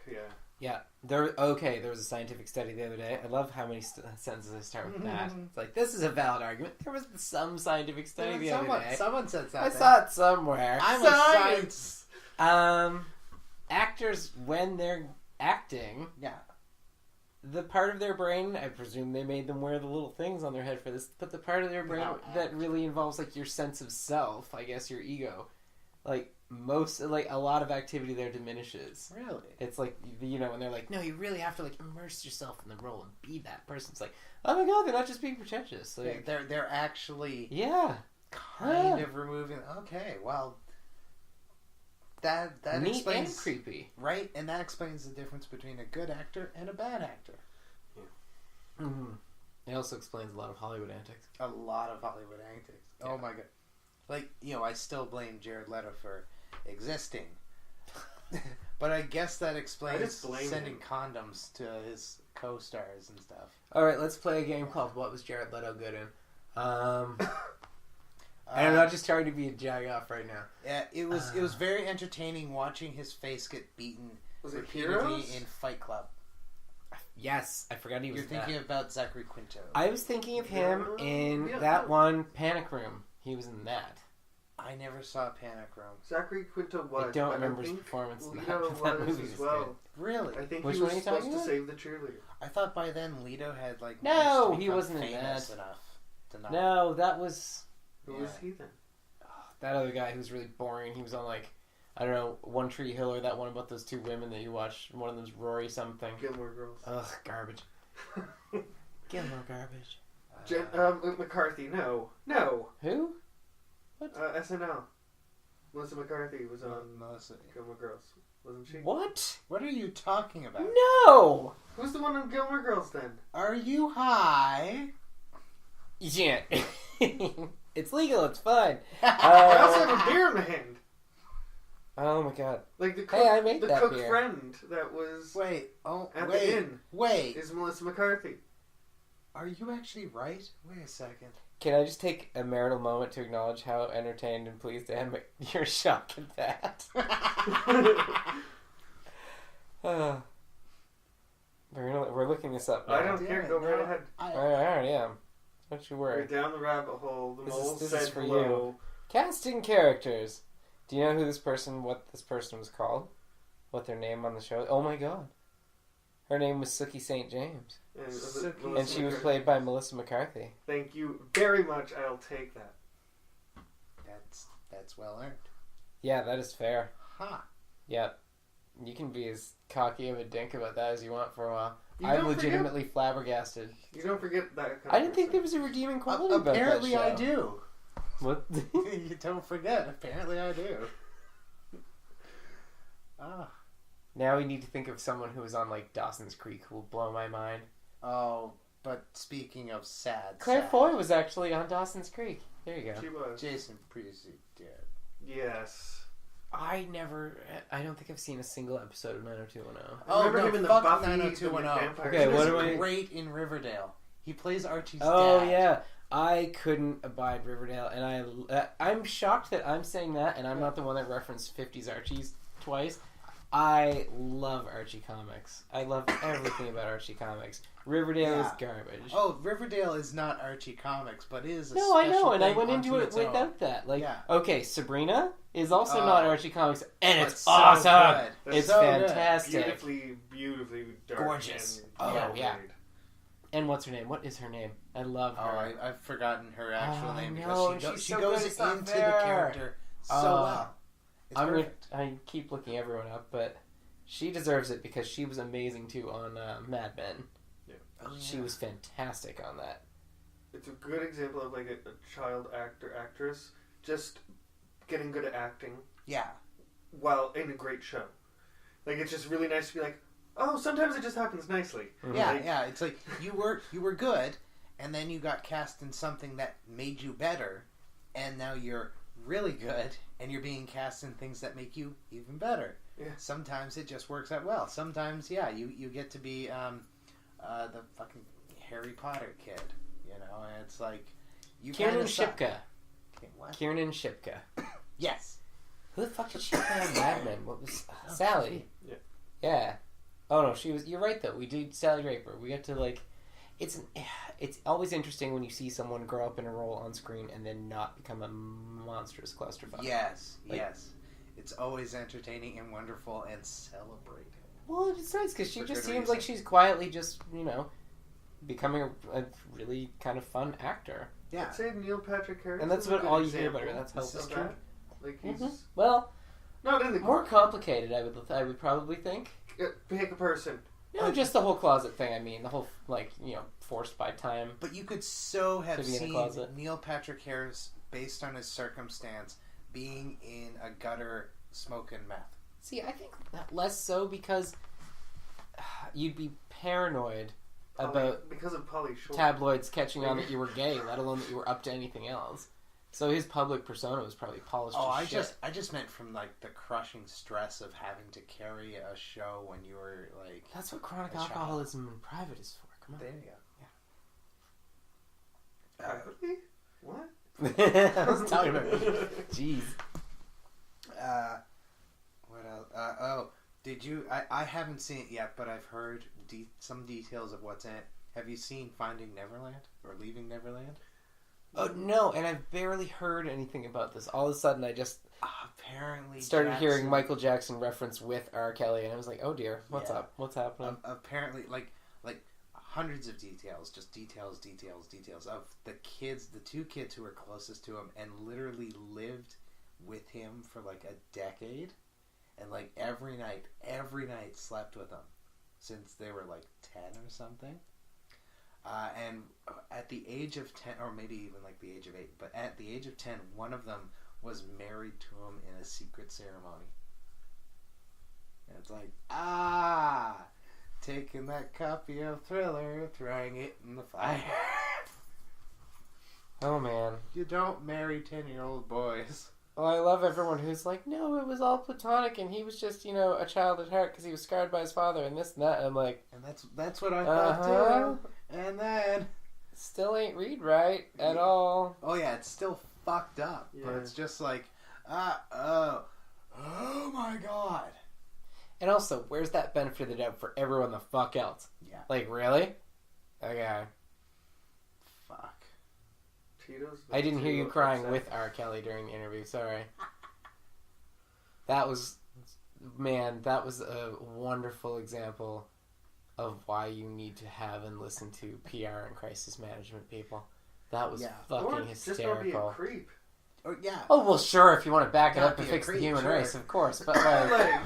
Yeah, there was a scientific study the other day. I love how many sentences I start with that. It's like, this is a valid argument. There was some scientific study the other day. Someone said something. I saw it somewhere. I'm a science. Actors, when they're acting, the part of their brain, I presume they made them wear the little things on their head for this, but the part of their brain that really involves like your sense of self, I guess your ego, like a lot of activity there diminishes. Really? It's like, when they're like, no, you really have to like immerse yourself in the role and be that person. It's like, oh my god, they're not just being pretentious. Like, they're actually kind of removing. Okay, well, that neat explains, and creepy, right? And that explains the difference between a good actor and a bad actor. Yeah. It also explains a lot of Hollywood antics. A lot of Hollywood antics. Yeah. Oh my god. Like, I still blame Jared Leto for existing. But I guess that explains sending condoms to his co-stars and stuff. All right, let's play a game called What Was Jared Leto Good In? And I'm not just trying to be a jag-off right now. Yeah, it was very entertaining watching his face get beaten Was it repeatedly Heroes? in Fight Club. Yes, I forgot he was You're thinking about Zachary Quinto. I was thinking of him in that one Panic Room. He was in that. I never saw Panic Room. Zachary Quinto was. I don't but remember I his think performance in that, Leto but that was movie as was well. good. Really? I think Which he one was are you supposed talking to about? save the cheerleader. I thought by then Leto had like No, managed to he become wasn't in famous that. enough to not. No, that was Who was he then? that other guy who was really boring. He was on like, I don't know, One Tree Hill or that one about those two women that you watched. One of them's Rory something. Gilmore Girls. Ugh, garbage. Gilmore garbage. McCarthy, no. Who? SNL. Melissa McCarthy was on Melissa. Gilmore Girls, wasn't she? What? What are you talking about? No! Who's the one on Gilmore Girls then? Are you high? Yeah. It's legal, it's fine. I also have a beer in my hand. Oh my god. Like the cook, Hey, I made the that cook beer. friend that was Wait. Oh, at wait. the inn Wait. is Melissa McCarthy. Are you actually right? Wait a second. Can I just take a marital moment to acknowledge how entertained and pleased I am at your shock at that? We're looking this up now. I don't care. Go right ahead. I already am. Don't you We're worry. down the rabbit hole. The mole This said is for hello. Casting characters. Do you know what this person was called? What their name on the show? Oh my god. Her name was Sookie St. James. And she was played by Melissa McCarthy. Thank you very much. I'll take that. That's well earned. Yeah, that is fair. Huh. Yep. You can be as cocky of a dink about that as you want for a while. You I'm don't flabbergasted. flabbergasted. You don't forget that. I didn't think there was a redeeming quality about that show. Apparently I do. What? You don't forget. Apparently I do. Ah. Now we need to think of someone who was on like Dawson's Creek who will blow my mind. Oh, but speaking of sad, Claire Foy was actually on Dawson's Creek. There you go. She was. Jason Priestley did. Yes. I don't think I've seen a single episode of 90210. I remember him in the fuck Buffy 90210. the Okay, what He do was great in Riverdale. He plays Archie's Oh dad. yeah, I couldn't abide Riverdale, and I'm shocked that I'm saying that, and I'm not the one that referenced 50s Archie's twice. I love Archie comics. I love everything about Archie comics. Riverdale is garbage. Oh, Riverdale is not Archie comics, but is a No, I know, and I thing went into unto it its own. without that. Like, Yeah. okay, Sabrina is also not Archie comics, and But it's so awesome. good. It's So good. fantastic. Beautifully dark. Gorgeous. And Oh, yeah. played. And what's her name? What is her name? I love Oh, her. I've forgotten her actual name no, because she's she so goes good, it's not into fair. the character so well. It's perfect. I keep looking everyone up, but she deserves it because she was amazing too on Mad Men. Yeah. Oh, She was fantastic on that. It's a good example of like a child actress just getting good at acting. Yeah. While in a great show. Like it's just really nice to be like, oh, sometimes it just happens nicely. Mm-hmm. Yeah, Like, yeah. It's like you were good, and then you got cast in something that made you better, and now you're really good, and you're being cast in things that make you even better. Yeah. Sometimes it just works out well. Sometimes, yeah, you get to be the fucking Harry Potter kid, you know, and it's like you Kiernan kinda suck. Shipka. What? Kiernan Shipka. Yes. Who the fuck did she play on Mad Men? What was Sally? Yeah. Yeah. Oh no, she was. You're right though. We did Sally Draper. We get to like. It's always interesting when you see someone grow up in a role on screen and then not become a monstrous clusterfuck. Yes. Like, yes. It's always entertaining and wonderful and celebrated. Well, it's nice because she For just good seems like reason. she's quietly just becoming a really kind of fun actor. Yeah. I'd say Neil Patrick Harris. And that's is a about good all you hear about her. example That's how of it's that. Like he's Well, not in the more complicated. I would probably think. pick a person. No, just the whole closet thing. I mean, the whole forced by time. But you could so have To be in a seen closet. Neil Patrick Harris, based on his circumstance, being in a gutter smoking meth. See, I think that less so because you'd be paranoid about because of Pauly Shore. tabloids catching on that you were gay, let alone that you were up to anything else. So his public persona was probably polished as shit. I just meant from like the crushing stress of having to carry a show when you were like. That's what chronic alcoholism in private is for. Come on. There you go. Privately? What? I was talking about. Jeez. What else? Did you? I haven't seen it yet, but I've heard some details of what's in it. Have you seen Finding Neverland or Leaving Neverland? Oh no, and I've barely heard anything about this. All of a sudden, I just apparently started hearing Michael Jackson reference with R. Kelly, and I was like, "Oh dear, what's up? What's happening?" Apparently, like hundreds of details, just details of the two kids who were closest to him, and literally lived with him for like a decade, and like every night slept with him since they were like 10 or something. And at the age of 10, or maybe even like the age of 8, but at the age of 10, one of them was married to him in a secret ceremony. And it's like, taking that copy of Thriller, throwing it in the fire. Oh man. You don't marry 10-year-old boys. Well, I love everyone who's like, no, it was all platonic, and he was just, a child at heart because he was scarred by his father, and this and that. And I'm like, and that's what I thought too. And then still ain't read right at all. Oh yeah, it's still fucked up, but it's just like, oh my god. And also, where's that benefit of the doubt for everyone the fuck else? Yeah. Like, really? Okay. Fuck. I didn't hear you crying with R. Kelly during the interview, sorry. That was a wonderful example of why you need to have and listen to PR and crisis management people. That was fucking hysterical. Just don't be a creep. Oh, well, sure, if you want to back it up and fix the human race, of course. But, like...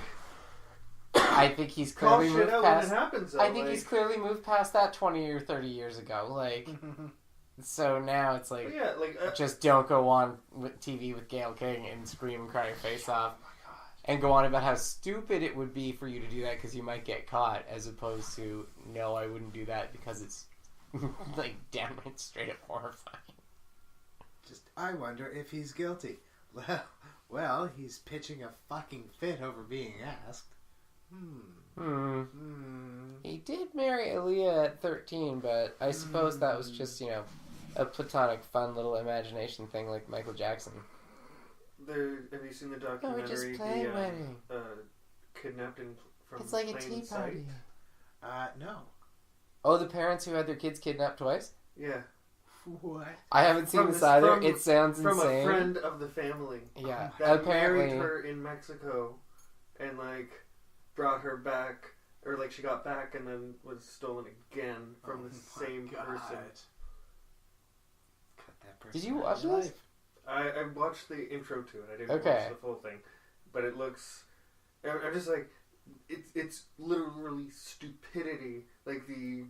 I think he's clearly moved past... he's clearly moved past that 20 or 30 years ago. Like... So now it's like, just don't go on with TV with Gayle King and scream and cry your face off. Oh my God. And go on about how stupid it would be for you to do that because you might get caught, as opposed to, no, I wouldn't do that because it's like downright straight up horrifying. Just, I wonder if he's guilty. Well, he's pitching a fucking fit over being asked. He did marry Aaliyah at 13, but I suppose that was just, a platonic, fun little imagination thing like Michael Jackson. Have you seen the documentary, Kidnapping from It's like a Plain tea party. No. Oh, the parents who had their kids kidnapped twice? Yeah. What? I haven't seen this either. It sounds insane. From a friend of the family. Yeah. That apparently married her in Mexico and, brought her back, or, she got back and then was stolen again from the same person. Cut that person. Did you watch this? I watched the intro to it. I didn't watch the full thing. But it looks... I'm just like... It's literally stupidity. Like, the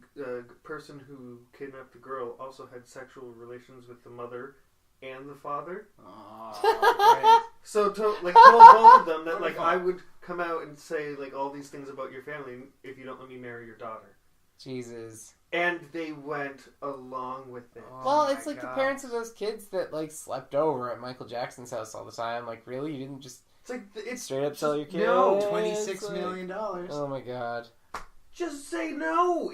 person who kidnapped the girl also had sexual relations with the mother and the father. Oh, right. So, told both of them that, I would come out and say, all these things about your family if you don't let me marry your daughter. Jesus. And they went along with it. Oh, well, it's like the parents of those kids that, slept over at Michael Jackson's house all the time. Like, really? You didn't just it's straight up sell your kids? No, $26 million. Oh, my God. Just say no.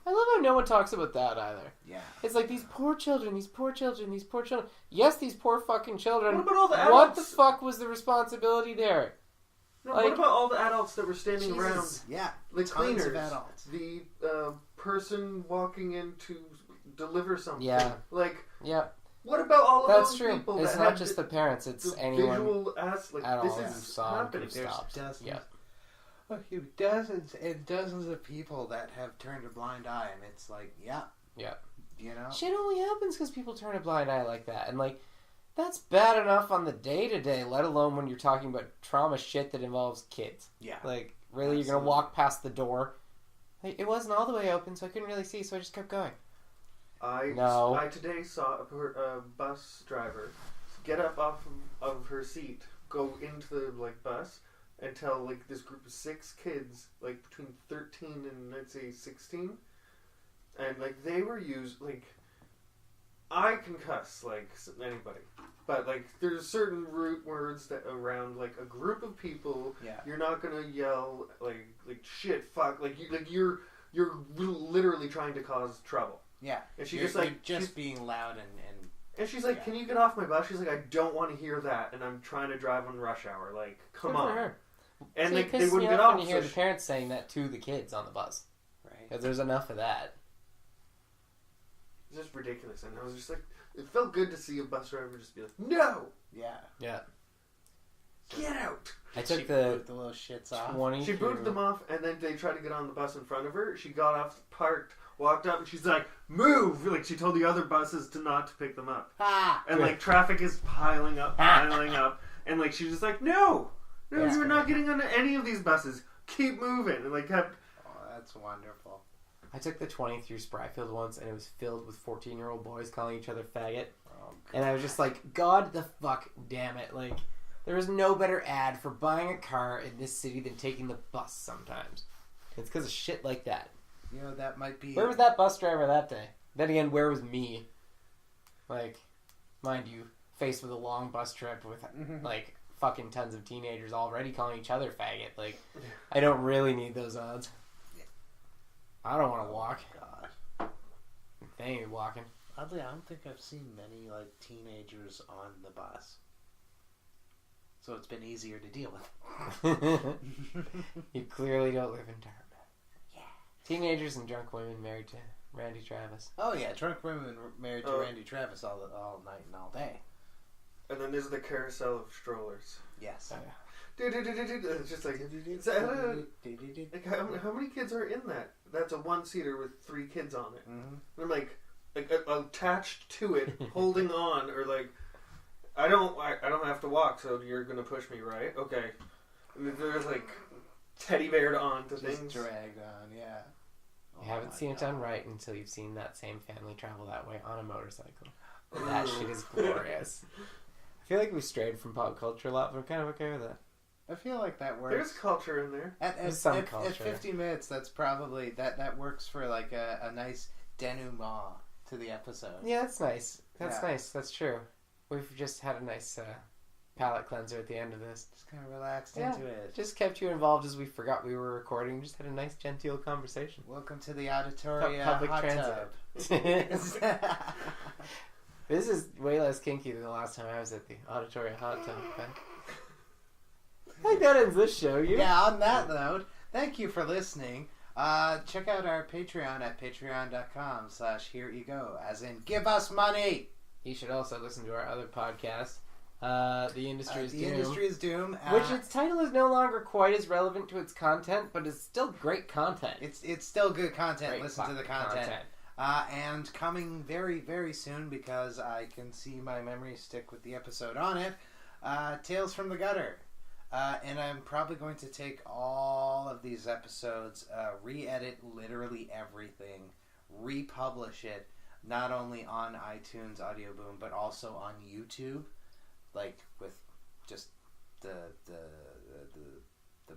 I love how no one talks about that either. Yeah. It's like, these poor children. Yes, these poor fucking children. What about all the adults? What the fuck was the responsibility there? No, what about all the adults that were standing around? Yeah. The cleaners. Of adults. The person walking in to deliver something. Yeah. Yeah. What about all of those true. people? It's that not just the parents. It's anyone. Visual this is happening. There's dozens and dozens of people that have turned a blind eye, and it's like, yeah. Shit only happens because people turn a blind eye like that, and that's bad enough on the day-to-day, let alone when you're talking about trauma shit that involves kids. Yeah. Really, Absolutely. You're gonna walk past the door. It wasn't all the way open, so I couldn't really see, so I just kept going. I today saw a bus driver get up off of her seat, go into the bus, and tell this group of 6 kids, between 13 and I'd say 16, and they were used I can cuss like anybody, but like there's certain root words that around like a group of people, you're not gonna yell like shit, fuck, like you're literally trying to cause trouble. Yeah, and she's just being loud and she's like, "Can you get off my bus?" She's like, "I don't want to hear that, and I'm trying to drive on rush hour. Like, come on." Her. And See, like they wouldn't get off off. when you hear the parents saying that to the kids on the bus, right? Because there's enough of that. It's just ridiculous, and I was just like, it felt good to see a bus driver just be like, "No, yeah, get out." I took she the little shits off. She booted them off, and then they tried to get on the bus in front of her. She got off, parked, walked up, and she's like, "Move!" Like she told the other buses not to pick them up. And like traffic is piling up, and like she's just like, "No, you're not getting on any of these buses. Keep moving." And like kept. Oh, that's wonderful. I took the 20 through Spryfield once, and it was filled with 14-year-old boys calling each other faggot. Oh, and I was just like, God the fuck damn it! Like, there is no better ad for buying a car in this city than taking the bus. Sometimes it's because of shit like that. You know, that might be... Where was that bus driver that day? Then again, where was me? Like, mind you, faced with a long bus trip with, like, fucking tons of teenagers already calling each other faggot. Like, I don't really need those odds. I don't want to walk. God. They ain't walking. Oddly, I don't think I've seen many, like, teenagers on the bus. So it's been easier to deal with. You clearly don't live in Dartmouth. Teenagers and drunk women married to Randy Travis. Oh yeah, drunk women married to Randy Travis all night and all day. And then there's the carousel of strollers. Yes. Oh, yeah. It's just like, how many kids are in that? That's a one-seater with 3 kids on it. Mm-hmm. And I'm like attached to it, holding on, or like, I don't have to walk, so you're gonna push me, right? Okay. And there's like teddy beared on to things. Dragged on, yeah. You haven't seen it done right until you've seen that same family travel that way on a motorcycle. That shit is glorious. I feel like we strayed from pop culture a lot, but I'm kind of okay with that. I feel like that works. There's culture in there. There's some culture. At 50 minutes, that's probably... That works for like a nice denouement to the episode. Yeah, that's nice. That's nice. That's true. We've just had a nice palate cleanser at the end of this. Just kind of relaxed into it. Just kept you involved as we forgot we were recording. Just had a nice genteel conversation. Welcome to the Auditoria Public hot transit. tub. This is way less kinky than the last time I was at the Auditoria hot tub. I think that ends this show. Yeah, on that note, thank you for listening. Check out our Patreon at patreon.com/HereEgo, as in give us money. You should also listen to our other podcast, The Industry is Doom. The Industry is Doom. Which its title is no longer quite as relevant to its content, but it's still great content. It's still good content. Great Listen to the content. And coming very, very soon, because I can see my memory stick with the episode on it, Tales from the Gutter. And I'm probably going to take all of these episodes, re-edit literally everything, republish it, not only on iTunes Audio Boom, but also on YouTube, like with just the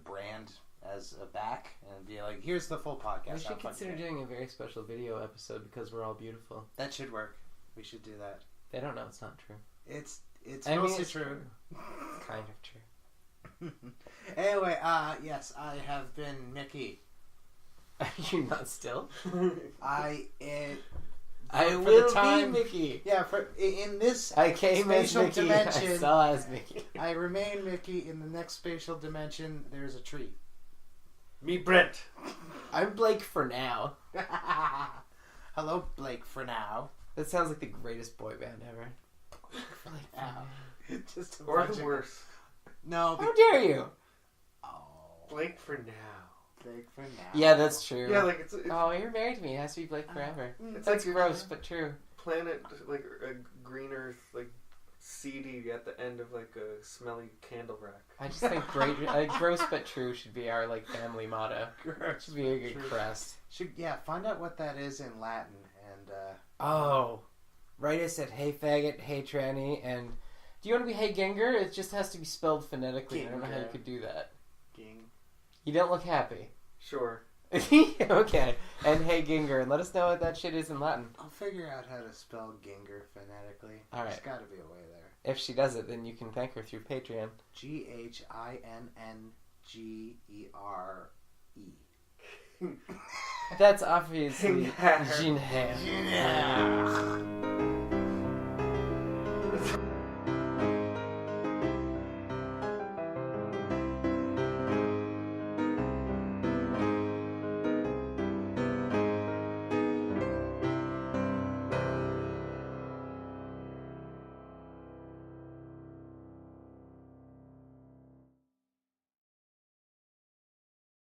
brand as a back, and be like, here's the full podcast. We should consider doing a very special video episode because we're all beautiful. That should work. We should do that. They don't know it's not true. It's mostly true. It's kind of true. Anyway, yes, I have been Mikki. Are you not still? I will be Mikki. Yeah, in this I came as spatial Mikki. dimension, I saw as Mikki. I remain Mikki. In the next spatial dimension, there's a tree. Me, Brent. I'm Blake for now. Hello, Blake. For now. That sounds like the greatest boy band ever. Blake for now. Just or the worst. No. How dare you? Oh. Blake for now. Blake for now. Yeah, that's true. Yeah, like it's oh, you're married to me. It has to be Blake forever. It's That's like gross, but true. Planet, like a green earth, like CD at the end of like a smelly candle rack. I just think gross but true should be our like family motto. It should be a good crest. Find out what that is in Latin and. Oh, write us at hey faggot, hey tranny, and do you want to be hey ginger? It just has to be spelled phonetically. I don't know how you could do that. Ging. You don't look happy. Sure. Okay. And hey Ginger, and let us know what that shit is in Latin. I'll figure out how to spell Ginger phonetically. All right. There's got to be a way there. If she does it, then you can thank her through Patreon. GHINNGRE. That's obviously Ginger. Ginger. Yeah.